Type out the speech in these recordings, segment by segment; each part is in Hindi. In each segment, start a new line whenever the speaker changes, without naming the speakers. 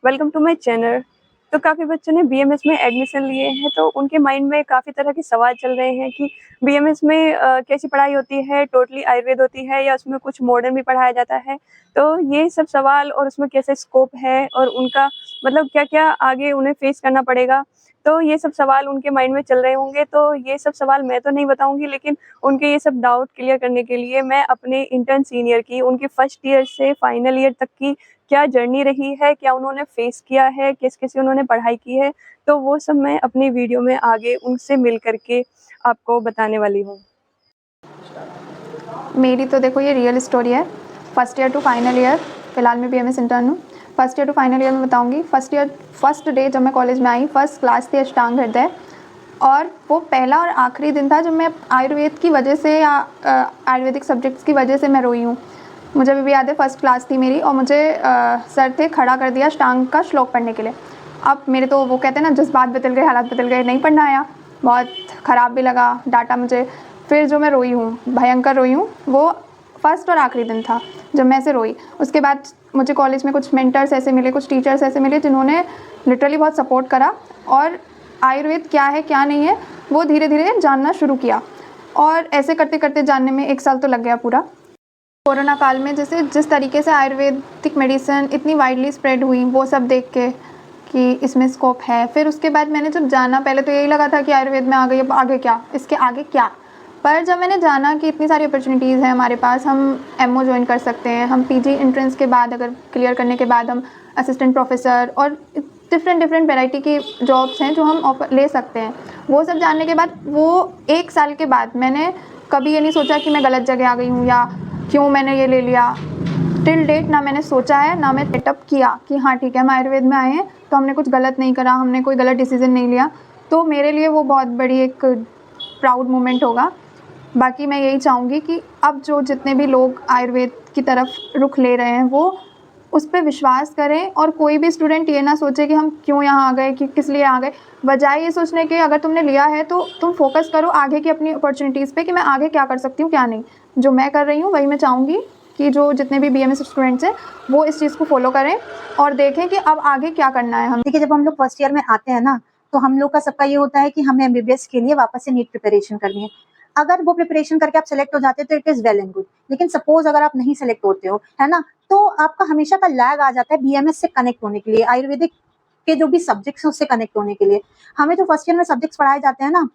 Welcome to my channel. तो काफ़ी बच्चों ने बीएमएस में एडमिशन लिए हैं, तो उनके माइंड में काफ़ी तरह के सवाल चल रहे हैं कि बीएमएस में कैसी पढ़ाई होती है, टोटली आयुर्वेद होती है या उसमें कुछ मॉडर्न भी पढ़ाया जाता है। तो ये सब सवाल और उसमें कैसा स्कोप है और उनका मतलब क्या-क्या आगे उन्हें फेस करना पड़ेगा। तो ये सब सवाल उनके माइंड में चल रहे होंगे, तो ये सब सवाल मैं तो नहीं बताऊँगी, लेकिन उनके ये सब डाउट क्लियर करने के लिए मैं अपने इंटर्न सीनियर की, उनकी फर्स्ट ईयर से फाइनल ईयर तक की क्या जर्नी रही है, क्या उन्होंने फेस किया है, किस-किस से उन्होंने पढ़ाई की है, तो वो सब मैं अपनी वीडियो में आगे उनसे मिल कर के आपको बताने वाली हूँ।
मेरी तो देखो ये रियल स्टोरी है। First year to final year, फ़िलहाल मैं बीएमएस इंटर्न हूँ। First year to final year में बताऊँगी। फर्स्ट डे जब मैं कॉलेज में आई, फर्स्ट क्लास थी अष्टांग हृदय, और वो पहला और आखिरी दिन था जब मैं आयुर्वेद की वजह से या आयुर्वेदिक सब्जेक्ट्स की वजह से मैं रोई हूँ। मुझे अभी भी याद है, फर्स्ट क्लास थी मेरी और मुझे सर थे खड़ा कर दिया अष्टांग का श्लोक पढ़ने के लिए। अब मेरे तो वो कहते हैं ना, जज्बात बदल गए, हालात बदल गए, नहीं पढ़ना आया। बहुत ख़राब भी लगा, डांटा मुझे। फिर जो मैं रोई हूँ, भयंकर रोई हूँ, वो फर्स्ट और आखिरी दिन था जब मैं ऐसे रोई। उसके बाद मुझे कॉलेज में कुछ मेंटर्स ऐसे मिले, कुछ टीचर्स ऐसे मिले जिन्होंने लिटरली बहुत सपोर्ट करा और आयुर्वेद क्या है क्या नहीं है वो धीरे धीरे जानना शुरू किया। और ऐसे करते करते जानने में 1 साल तो लग गया पूरा। कोरोना काल में जैसे जिस तरीके से आयुर्वेदिक मेडिसिन इतनी वाइडली स्प्रेड हुई, वो सब देख के कि इसमें स्कोप है। फिर उसके बाद मैंने जब जाना, पहले तो यही लगा था कि आयुर्वेद में आ गई, अब आगे क्या, इसके आगे क्या। पर जब मैंने जाना कि इतनी सारी अपॉर्चुनिटीज़ हैं हमारे पास, हम एमओ ज्वाइन कर सकते हैं, हम पीजी एंट्रेंस के बाद अगर क्लियर करने के बाद हम असिस्टेंट प्रोफेसर और डिफरेंट वैरायटी की जॉब्स हैं जो हम ऑफर ले सकते हैं। वो सब जानने के बाद, वो 1 साल के बाद मैंने कभी ये नहीं सोचा कि मैं गलत जगह आ गई हूँ या क्यों मैंने ये ले लिया। टिल डेट ना मैंने सोचा है, ना मैं सेटअप किया कि हाँ ठीक है, हम आयुर्वेद में आए हैं तो हमने कुछ गलत नहीं करा, हमने कोई गलत डिसीज़न नहीं लिया। तो मेरे लिए वो बहुत बड़ी एक प्राउड मोमेंट होगा। बाकी मैं यही चाहूँगी कि अब जो जितने भी लोग आयुर्वेद की तरफ रुख ले रहे हैं, वो उस पे विश्वास करें और कोई भी स्टूडेंट ये ना सोचे कि हम क्यों यहाँ आ गए, कि किस लिए आ गए। बजाय ये सोचने के, अगर तुमने लिया है तो तुम फोकस करो आगे की अपनी अपॉर्चुनिटीज़ पे कि मैं आगे क्या कर सकती हूँ क्या नहीं। जो मैं कर रही हूँ वही मैं चाहूँगी कि जो जितने भी बीएमएस स्टूडेंट्स हैं वो इस चीज़ को फॉलो करें और देखें कि अब आगे क्या करना है। हम
देखिए, जब हम लोग फर्स्ट ईयर में आते हैं ना, तो हम लोग का सबका ये होता है कि हमें एमबीबीएस के लिए वापस से नीट प्रिपरेशन करनी है। अगर वो प्रिपरेशन करके आप सेलेक्ट हो जाते हैं तो it is well and good, लेकिन सपोज अगर आप नहीं सेलेक्ट होते हो, है ना, तो आपका हमेशा का लैग आ जाता है बीएमएस से कनेक्ट होने के लिए, आयुर्वेदिक के जो भी सब्जेक्ट्स हैं उससे कनेक्ट होने के लिए। हमें जो फर्स्ट ईयर में सब्जेक्ट्स पढ़ाए जाते हैं ना,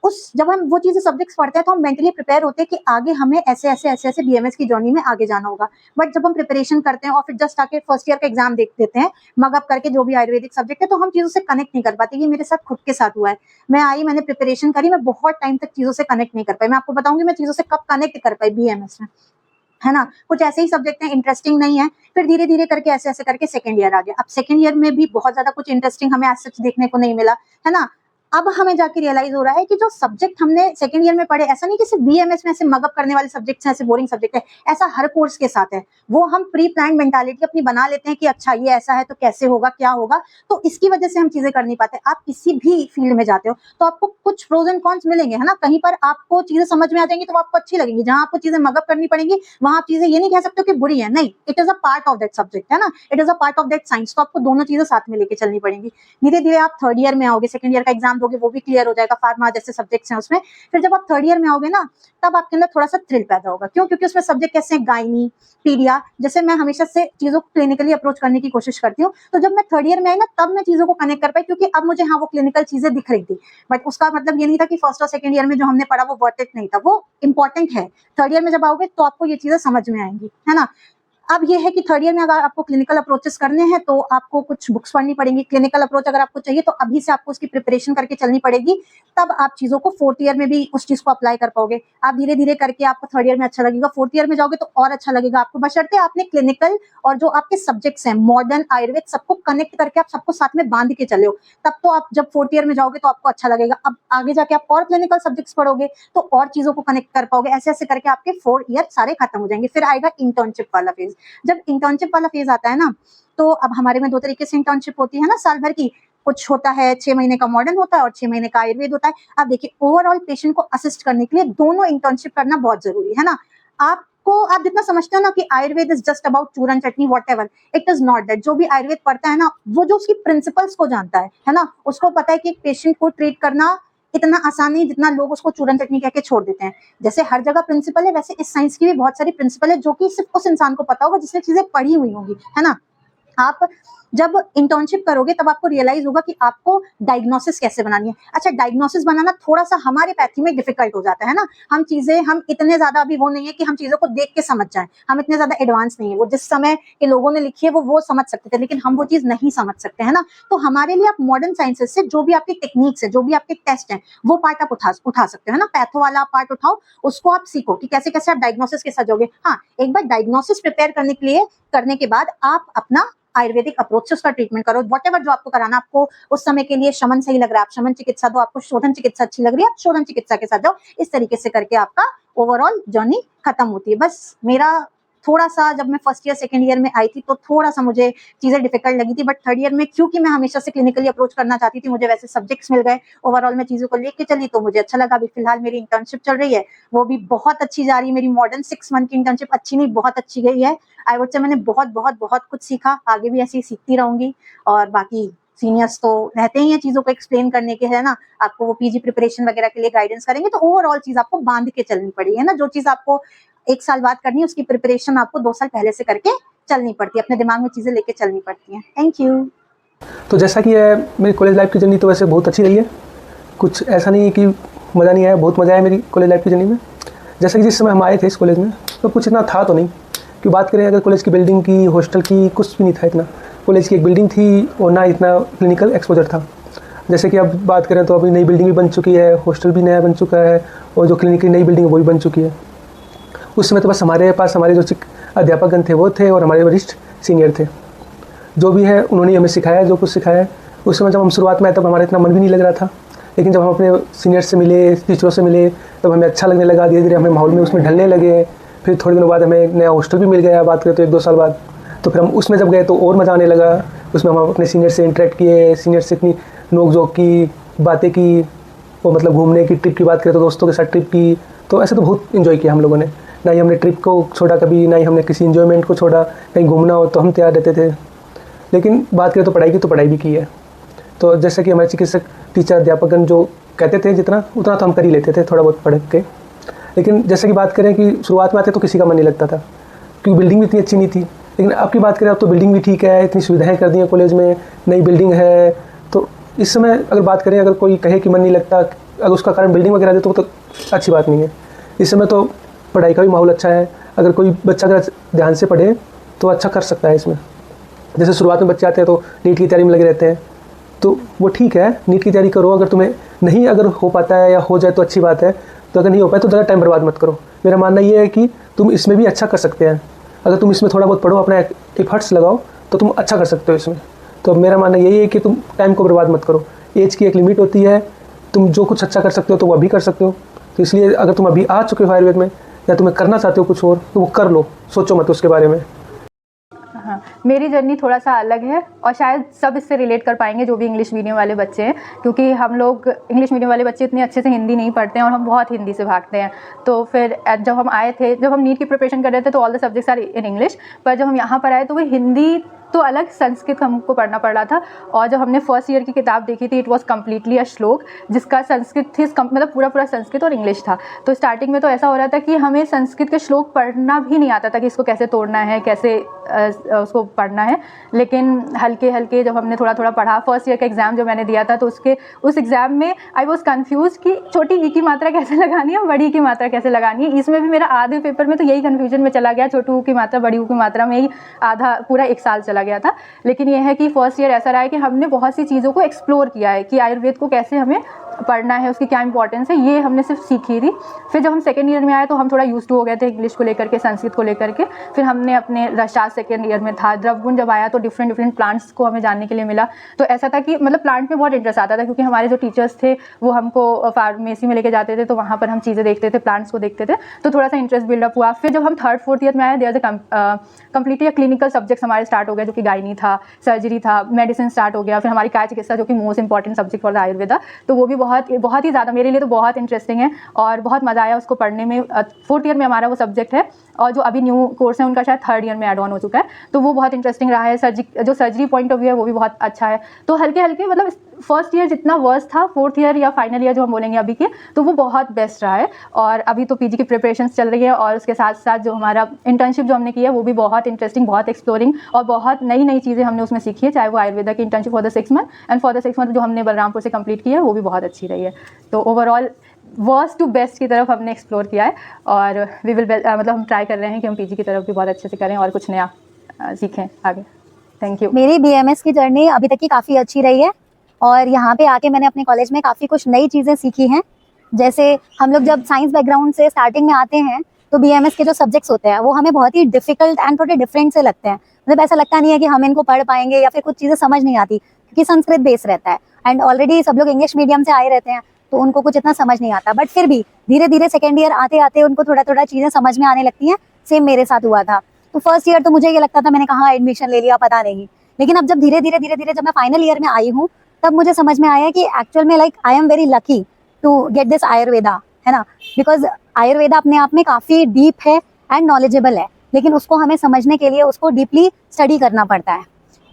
उस जब हम वो चीजें सब्जेक्ट्स पढ़ते हैं तो हम मेंटली प्रिपेयर होते हैं कि आगे हमें ऐसे ऐसे ऐसे ऐसे बीएमएस की जर्नी में आगे जाना होगा। बट जब हम प्रिपरेशन करते हैं और फिर जस्ट आके फर्स्ट ईयर का एग्जाम देख देते हैं मग अप करके जो भी आयुर्वेदिक सब्जेक्ट है, तो हम चीजों से कनेक्ट नहीं कर पाते। ये मेरे साथ खुद के साथ हुआ है। मैं आई, मैंने प्रिपरेशन करी, मैं बहुत टाइम तक चीजों से कनेक्ट नहीं कर पाई। मैं आपको बताऊंगी मैं चीजों से कब कनेक्ट कर पाई बीएमएस में, है ना। कुछ ऐसे ही सब्जेक्ट हैं इंटरेस्टिंग नहीं है, फिर धीरे धीरे करके ऐसे ऐसे करके सेकंड ईयर आ गया। अब सेकंड ईयर में भी बहुत ज्यादा कुछ इंटरेस्टिंग हमें आज सच देखने को नहीं मिला, है ना। अब हमें जाके रियलाइज हो रहा है कि जो सब्जेक्ट हमने सेकंड ईयर में पढ़े, ऐसा नहीं कि सिर्फ बीएमएस में ऐसे मगअप करने वाले सब्जेक्ट्स हैं, ऐसे बोरिंग सब्जेक्ट है, ऐसा हर कोर्स के साथ है। वो हम प्री प्लान मेंटालिटी अपनी बना लेते हैं कि अच्छा ये ऐसा है तो कैसे होगा क्या होगा, तो इसकी वजह से हम चीजें कर नहीं पाते। आप किसी भी फील्ड में जाते हो तो आपको कुछ प्रोज एंड कॉन्स मिलेंगे, है ना। कहीं पर आपको चीजें समझ में आ जाएंगी तो वो आपको अच्छी लगेंगी, जहां आपको चीजें मगअप करनी पड़ेंगी वहां आप चीजें ये नहीं कह सकते कि बुरी है, नहीं, it is a part of that subject, है ना, it is a part of that science. तो आपको दोनों चीजें साथ में लेके चलनी पड़ेंगी। धीरे धीरे आप थर्ड ईयर में आओगे, सेकंड ईयर का एग्जाम दोगे, वो भी क्लियर हो जाएगा, फार्मा जैसे सब्जेक्ट्स हैं उसमें। फिर जब आप थर्ड ईयर में आओगे ना, तब आपके अंदर थोड़ा सा थ्रिल पैदा होगा। क्यों? क्योंकि उसमें सब्जेक्ट कैसे हैं, गायनी, पीडिया, जैसे मैं हमेशा से चीजों को क्लिनिकली अप्रोच करने की कोशिश करती हूँ। तो जब मैं थर्ड ईयर में आई ना, तब मैं चीजों को कनेक्ट कर पाई, क्योंकि अब मुझे हाँ वो क्लिनिकल चीजें दिख रही थी। बट उसका मतलब ये नहीं था कि फर्स्ट और सेकंड ईयर में जो हमने पढ़ा वो वर्थ इट नहीं था, वो इंपॉर्टेंट है। थर्ड ईयर में जब आओगे तो आपको ये चीजें समझ में आएंगी, है ना। अब ये है कि थर्ड ईयर में अगर आपको क्लिनिकल अप्रोचेस करने हैं तो आपको कुछ बुक्स पढ़नी पड़ेंगी। क्लिनिकल अप्रोच अगर आपको चाहिए तो अभी से आपको उसकी प्रिपरेशन करके चलनी पड़ेगी, तब आप चीजों को फोर्थ ईयर में भी उस चीज को अप्लाई कर पाओगे। आप धीरे धीरे करके आपको थर्ड ईयर में अच्छा लगेगा, फोर्थ ईयर में जाओगे तो और अच्छा लगेगा आपको, बशर्ते आपने क्लिनिकल और जो आपके सब्जेक्ट्स हैं मॉडर्न आयुर्वेद सबको कनेक्ट करके आप सबको साथ में बांध के चले हो, तब तो आप जब फोर्थ ईयर में जाओगे तो आपको अच्छा लगेगा। अब आगे जाके आप और क्लिनिकल सब्जेक्ट्स पढ़ोगे तो और चीजों को कनेक्ट कर पाओगे। ऐसे ऐसे करके आपके 4 ईयर सारे खत्म हो जाएंगे। फिर आएगा इंटर्नशिप वाला फेज। जब इंटर्नशिप वाला फेज आता है ना, तो अब हमारे में 2 तरीके से इंटर्नशिप होती है ना साल भर की। कुछ होता है 6 महीने का मॉडर्न होता है और 6 महीने का आयुर्वेद होता है। अब देखिए, ओवरऑल पेशेंट को असिस्ट करने के लिए दोनों इंटर्नशिप करना बहुत जरूरी है ना। आप आपको, आप जितना समझते हो ना कि Ayurveda is just about churan chutney whatever, it is not that. जो भी आयुर्वेद पढ़ता है ना, वो जो उसकी प्रिंसिपल्स को जानता है ना, उसको पता है कि एक पेशेंट को ट्रीट करना इतना आसान नहीं जितना लोग उसको चूरन चटनी कह के छोड़ देते हैं। जैसे हर जगह प्रिंसिपल है, वैसे इस साइंस की भी बहुत सारी प्रिंसिपल है जो कि सिर्फ उस इंसान को पता होगा जिसने चीजें पढ़ी हुई होंगी, है ना। आप जब इंटर्नशिप करोगे तब आपको रियलाइज होगा कि आपको डायग्नोसिस कैसे बनानी है। अच्छा, डायग्नोसिस बनाना थोड़ा सा हमारे पैथी में डिफिकल्ट हो जाता है ना। हम इतने ज्यादा अभी वो नहीं है कि हम चीजों को देख के समझ जाएं, हम इतने ज्यादा एडवांस नहीं है। वो जिस समय के लोगों ने लिखी है वो समझ सकते थे, लेकिन हम वो चीज नहीं समझ सकते, है ना। तो हमारे लिए आप मॉडर्न साइंसेस से जो भी आपकी टेक्निक्स है, जो भी आपके टेस्ट है, वो पार्ट आप उठा सकते हो, है ना। पैथो वाला पार्ट उठाओ, उसको आप सीखो कि कैसे कैसे आप डायग्नोसिस के साथ जाओगे। हाँ, एक बार डायग्नोसिस प्रिपेयर करने के बाद आप अपना आयुर्वेदिक अप्रोच से उसका ट्रीटमेंट करो। व्हाटएवर जो आपको कराना, आपको उस समय के लिए शमन सही लग रहा है, आप शमन चिकित्सा दो। आपको शोधन चिकित्सा अच्छी लग रही है, आप शोधन चिकित्सा के साथ जाओ। इस तरीके से करके आपका ओवरऑल जर्नी खत्म होती है। बस मेरा थोड़ा सा, जब मैं फर्स्ट ईयर सेकंड ईयर में आई थी तो थोड़ा सा मुझे चीजें डिफिकल्ट लगी थी, बट थर्ड ईयर में क्योंकि मैं हमेशा से क्लिनिकली अप्रोच करना चाहती थी, मुझे वैसे सब्जेक्ट्स मिल गए, ओवरऑल मैं चीजों को लेके चली तो मुझे अच्छा लगा। अभी फिलहाल मेरी इंटर्नशिप चल रही है, वो भी बहुत अच्छी जा रही है। मेरी मॉडर्न 6 मंथ की इंटर्नशिप अच्छी नहीं, बहुत अच्छी गई है। आई वुड से मैंने बहुत बहुत बहुत कुछ सीखा, आगे भी ऐसे ही सीखती रहूंगी। और बाकी सीनियर्स तो रहते ही हैं चीजों को एक्सप्लेन करने के, है ना। आपको वो पीजी प्रिपरेशन वगैरह के लिए गाइडेंस करेंगे, तो ओवरऑल चीज आपको बांध के चलनी पड़ेगी, है ना। जो चीज आपको 1 साल बाद करनी है, उसकी प्रिपरेशन आपको 2 साल पहले से करके चलनी पड़ती है, अपने दिमाग में चीजें लेके चलनी पड़ती हैं। Thank you.
तो जैसा कि मेरी कॉलेज लाइफ की जर्नी तो वैसे बहुत अच्छी रही है, कुछ ऐसा नहीं है कि मज़ा नहीं आया, बहुत मज़ा आया मेरी कॉलेज लाइफ की जर्नी में। जैसा कि जिस समय हम आए थे इस कॉलेज में तो कुछ इतना था तो नहीं, कि बात करें अगर कॉलेज की बिल्डिंग की, हॉस्टल की, कुछ भी नहीं था इतना। कॉलेज की एक बिल्डिंग थी और ना इतना क्लिनिकल एक्सपोजर था। जैसे कि अब बात करें तो अभी नई बिल्डिंग भी बन चुकी है, हॉस्टल भी नया बन चुका है, और जो क्लिनिक की नई बिल्डिंग है वो भी बन चुकी है। उस समय तो बस हमारे पास हमारे जो अध्यापकगण थे वो थे, और हमारे वरिष्ठ सीनियर थे। जो भी है उन्होंने हमें सिखाया, जो कुछ सिखाया। उस समय जब हम शुरुआत में आए तब हमारा इतना मन भी नहीं लग रहा था, लेकिन जब हम अपने सीनियर से मिले, टीचरों से मिले, तब हमें अच्छा लगने लगा। धीरे धीरे हमें माहौल में उसमें ढलने लगे। फिर थोड़े दिनों बाद हमें नया हॉस्टल भी मिल गया, बात करें तो 1-2 साल बाद। तो फिर हम उसमें जब गए तो और मज़ा आने लगा। उसमें हम अपने सीनियर से इंटरेक्ट किए, सीनियर से इतनी नोक झोंक की, बातें की, वो मतलब घूमने की ट्रिप की बात करें तो दोस्तों के साथ ट्रिप की। तो ऐसे तो बहुत इन्जॉय किया हम लोगों ने। ना ही हमने ट्रिप को छोड़ा कभी, ना ही हमने किसी इन्जॉयमेंट को छोड़ा। कहीं घूमना हो तो हम तैयार रहते थे। लेकिन बात करें तो पढ़ाई की, तो पढ़ाई भी की है। तो जैसे कि हमारे चिकित्सक, टीचर, अध्यापकगण जो कहते थे जितना उतना तो हम कर ही लेते थे, थोड़ा बहुत पढ़ के। लेकिन जैसे कि बात करें कि शुरुआत में आते तो किसी का मन नहीं लगता था, क्योंकि बिल्डिंग भी इतनी अच्छी नहीं थी। लेकिन अब की बात करें, अब तो बिल्डिंग भी ठीक है, इतनी सुविधाएँ कर दी हैं कॉलेज में, नई बिल्डिंग है। तो इस समय अगर बात करें, अगर कोई कहे कि मन नहीं लगता, अगर उसका कारण बिल्डिंग वगैरह दे तो अच्छी बात नहीं है। इस समय तो पढ़ाई का भी माहौल अच्छा है। अगर कोई बच्चा अगर ध्यान से पढ़े तो अच्छा कर सकता है इसमें। जैसे शुरुआत में बच्चे आते हैं तो नीट की तैयारी में लगे रहते हैं, तो वो ठीक है, नीट की तैयारी करो। अगर तुम्हें नहीं अगर हो पाता है या हो जाए तो अच्छी बात है, तो अगर नहीं हो पाए तो ज़्यादा टाइम बर्बाद मत करो। मेरा मानना ये है कि तुम इसमें भी अच्छा कर सकते हैं। अगर तुम इसमें थोड़ा बहुत पढ़ो, अपना एफर्ट्स लगाओ, तो तुम अच्छा कर सकते हो इसमें। तो मेरा मानना यही है कि तुम टाइम को बर्बाद मत करो। एज की एक लिमिट होती है, तुम जो कुछ अच्छा कर सकते हो तो वो अभी कर सकते हो। तो इसलिए अगर तुम अभी आ चुके हो आयुर्वेद में, या तुम्हें करना चाहते हो कुछ और, तो वो कर लो, सोचो मत उसके बारे में।
हाँ, मेरी जर्नी थोड़ा सा अलग है और शायद सब इससे रिलेट कर पाएंगे जो भी इंग्लिश मीडियम वाले बच्चे हैं, क्योंकि हम लोग इंग्लिश मीडियम वाले बच्चे इतने अच्छे से हिंदी नहीं पढ़ते हैं और हम बहुत हिंदी से भागते हैं। तो फिर जब हम आए थे, जब हम नीट की प्रिपरेशन कर रहे थे तो all the subjects are in English, पर जब हम यहाँ पर आए तो वो हिंदी तो अलग, संस्कृत हमको पढ़ना पड़ रहा था। और जब हमने फर्स्ट ईयर की किताब देखी थी, इट वाज कम्प्लीटली अ श्लोक, जिसका संस्कृत थी, मतलब पूरा संस्कृत और इंग्लिश था। तो स्टार्टिंग में तो ऐसा हो रहा था कि हमें संस्कृत के श्लोक पढ़ना भी नहीं आता था कि इसको कैसे तोड़ना है, कैसे उसको पढ़ना है। लेकिन हल्के हल्के जब हमने थोड़ा थोड़ा पढ़ा, फर्स्ट ईयर का एग्ज़ाम जो मैंने दिया था तो उस एग्ज़ाम में आई वॉज कन्फ्यूज कि छोटी ई की मात्रा कैसे लगानी है और बड़ी ई की मात्रा कैसे लगानी है। इसमें भी मेरा आधे पेपर में तो यही कन्फ्यूजन में चला गया, छोटी ऊ की मात्रा बड़ी ऊ की मात्रा में ही आधा पूरा 1 साल चला गया था। लेकिन यह है कि फर्स्ट ईयर ऐसा रहा है कि हमने बहुत सी चीज़ों को एक्सप्लोर किया है कि आयुर्वेद को कैसे हमें पढ़ना है, उसकी क्या इंपॉर्टेंस है, ये हमने सिर्फ सीखी थी। फिर जब हम सेकेंड ईयर में आए तो हम थोड़ा यूज्ड हो गए थे इंग्लिश को लेकर के, संस्कृत को लेकर के। फिर हमने अपने रसायन सेकेंड ईयर में था, द्रवगुण जब आया तो डिफरेंट प्लांट्स को हमें जानने के लिए मिला। तो ऐसा था कि मतलब प्लांट में बहुत इंटरेस्ट आता था, क्योंकि हमारे जो टीचर्स थे वो हमको फार्मेसी में लेके जाते थे, तो वहाँ पर हम चीज़ें देखते थे, प्लांट्स को देखते थे, तो थोड़ा सा इंटरेस्ट बिल्डअप हुआ। फिर जब हम थर्ड फोर्थ ईयर में आए, देयर कंप्लीटली क्लिनिकल सब्जेक्ट्स हमारे स्टार्ट हो गए, जो कि गायनी था, सर्जरी था, मेडिसिन स्टार्ट हो गया। फिर हमारी काय चिकित्सा, जो कि most important subject for the Ayurveda, तो वो भी बहुत
बहुत बहुत ही ज़्यादा, मेरे लिए तो बहुत इंटरेस्टिंग है और बहुत मज़ा आया उसको पढ़ने में। 4th ईयर में हमारा वो सब्जेक्ट है और जो अभी न्यू कोर्स है उनका शायद 3rd ईयर में ऐड ऑन हो चुका है, तो वो बहुत इंटरेस्टिंग रहा है। जो सर्जरी पॉइंट ऑफ व्यू है वो भी बहुत अच्छा है। तो हल्के हल्के मतलब फर्स्ट ईयर जितना वर्स था, 4th ईयर या फाइनल ईयर जो हम बोलेंगे अभी के, तो वो बहुत बेस्ट रहा है। और अभी तो पीजी की प्रिपरेशंस चल रही है और उसके साथ साथ जो हमारा इंटर्नशिप जो हमने की है वो भी बहुत इंटरेस्टिंग, बहुत एक्सप्लोरिंग और बहुत नई नई चीज़ें हमने उसमें सीखी है। चाहे वो आयुर्वेदा की internship for the 6 month and for the 6 month जो हमने बलरामपुर से कंप्लीट की है वो भी बहुत अच्छी रही है। तो ओवरऑल वर्स्ट टू बेस्ट की तरफ हमने एक्सप्लोर किया है और वी विल मतलब हम ट्राई कर रहे हैं कि हम पीजी की तरफ भी बहुत अच्छे से करें और कुछ नया सीखें आगे। Thank you.
मेरी बीएमएस की जर्नी अभी तक की काफ़ी अच्छी रही है और यहाँ पे आके मैंने अपने कॉलेज में काफ़ी कुछ नई चीज़ें सीखी हैं। जैसे हम लोग जब साइंस बैकग्राउंड से स्टार्टिंग में आते हैं तो बीएमएस के जो सब्जेक्ट्स होते हैं वो हमें बहुत ही डिफिकल्ट एंड थोड़े डिफरेंट से लगते हैं। मतलब ऐसा लगता नहीं है कि हम इनको पढ़ पाएंगे या फिर कुछ चीज़ें समझ नहीं आती, क्योंकि संस्कृत बेस रहता है एंड ऑलरेडी सब लोग इंग्लिश मीडियम से आए रहते हैं तो उनको कुछ इतना समझ नहीं आता। बट फिर भी धीरे धीरे सेकेंड ईयर आते आते उनको थोड़ा थोड़ा चीज़ें समझ में आने लगती हैं। सेम मेरे साथ हुआ था। तो फर्स्ट ईयर तो मुझे ये लगता था मैंने कहाँ एडमिशन ले लिया पता नहीं, लेकिन अब जब धीरे धीरे जब मैं फाइनल ईयर में आई हूँ तब मुझे समझ में आया कि एक्चुअल में like I am very lucky to get this Ayurveda, है ना। बिकॉज आयुर्वेदा अपने आप में काफ़ी डीप है एंड नॉलेजेबल है, लेकिन उसको हमें समझने के लिए उसको डीपली स्टडी करना पड़ता है।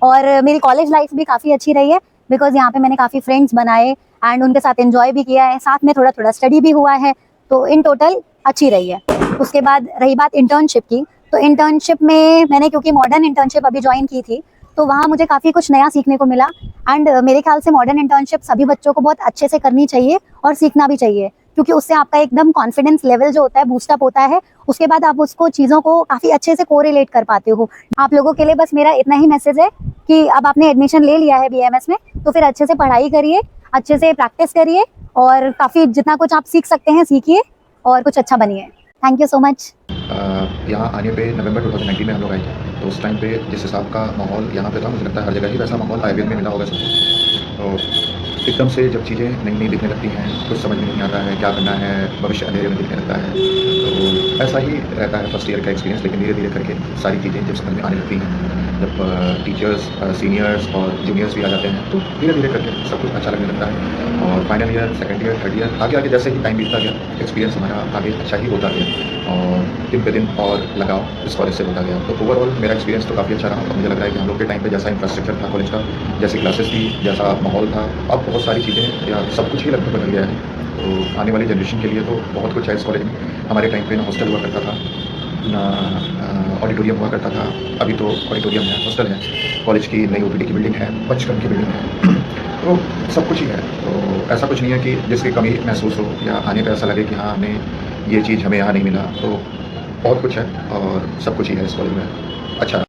और मेरी कॉलेज लाइफ भी काफ़ी अच्छी रही है बिकॉज यहाँ पे मैंने काफ़ी फ्रेंड्स बनाए एंड उनके साथ एंजॉय भी किया है, साथ में थोड़ा थोड़ा स्टडी भी हुआ है, तो इन टोटल अच्छी रही है। उसके बाद रही बात इंटर्नशिप की, तो इंटर्नशिप में मैंने क्योंकि मॉडर्न इंटर्नशिप अभी ज्वाइन की थी तो वहाँ मुझे काफ़ी कुछ नया सीखने को मिला एंड मेरे ख्याल से मॉडर्न इंटर्नशिप सभी बच्चों को बहुत अच्छे से करनी चाहिए और सीखना भी चाहिए, क्योंकि उससे आपका एकदम कॉन्फिडेंस लेवल जो होता है बूस्टअप होता है। उसके बाद आप उसको चीज़ों को काफ़ी अच्छे से कोरिलेट कर पाते हो। आप लोगों के लिए बस मेरा इतना ही मैसेज है कि अब आपने एडमिशन ले लिया है बीएमएस में तो फिर अच्छे से पढ़ाई करिए, अच्छे से प्रैक्टिस करिए और काफ़ी जितना कुछ आप सीख सकते हैं सीखिए और कुछ अच्छा बनिए। Thank you so much.
यहाँ आने पे नवंबर 2019 में हम लोग आए थे, तो उस टाइम पे जिस हिसाब का माहौल यहाँ पे था मुझे लगता है हर जगह ही वैसा माहौल आयुर्वेद में मिला होगा सबको। तो एकदम से जब चीज़ें नई नई दिखने लगती हैं, कुछ समझ में नहीं आता है क्या करना है, भविष्य अंधेरे में दिखने लगता है, तो ऐसा ही रहता है फर्स्ट ईयर का एक्सपीरियंस। लेकिन धीरे धीरे करके सारी चीज़ें जब समझ में आने लगती हैं, जब टीचर्स सीनियर्स और जूनियर्स भी आ जाते हैं तो धीरे धीरे करके सब कुछ अच्छा लगने लगता है। और final year, second year, third year आगे आगे जैसे ही टाइम बीतता गया एक्सपीरियंस हमारा आगे अच्छा ही होता गया और दिन पे दिन और लगाव इस कॉलेज से होता गया। तो ओवरऑल मेरा एक्सपीरियंस तो काफ़ी अच्छा रहा और मुझे लग रहा है कि हम लोग के टाइम पे जैसा इंफ्रास्ट्रक्चर था कॉलेज का, जैसी क्लासेस थी, जैसा माहौल था, अब बहुत सारी चीज़ें या सब कुछ ही लगभग बदल गया है। तो आने वाली जनरेशन के लिए तो बहुत कुछ है इस कॉलेज में। हमारे टाइम पे ना हॉस्टल हुआ करता था, ना ऑडिटोरियम हुआ करता था, अभी तो ऑडिटोरियम है, हॉस्टल है, कॉलेज की नई ओपीडी की बिल्डिंग है, बचपन की बिल्डिंग है, तो सब कुछ ही है। तो ऐसा कुछ नहीं है कि जिसकी कमी महसूस हो या आने पे ऐसा लगे कि हाँ हमें ये चीज़ हमें यहाँ नहीं मिला। तो बहुत कुछ है और सब कुछ ही है इस कॉलेज में। अच्छा।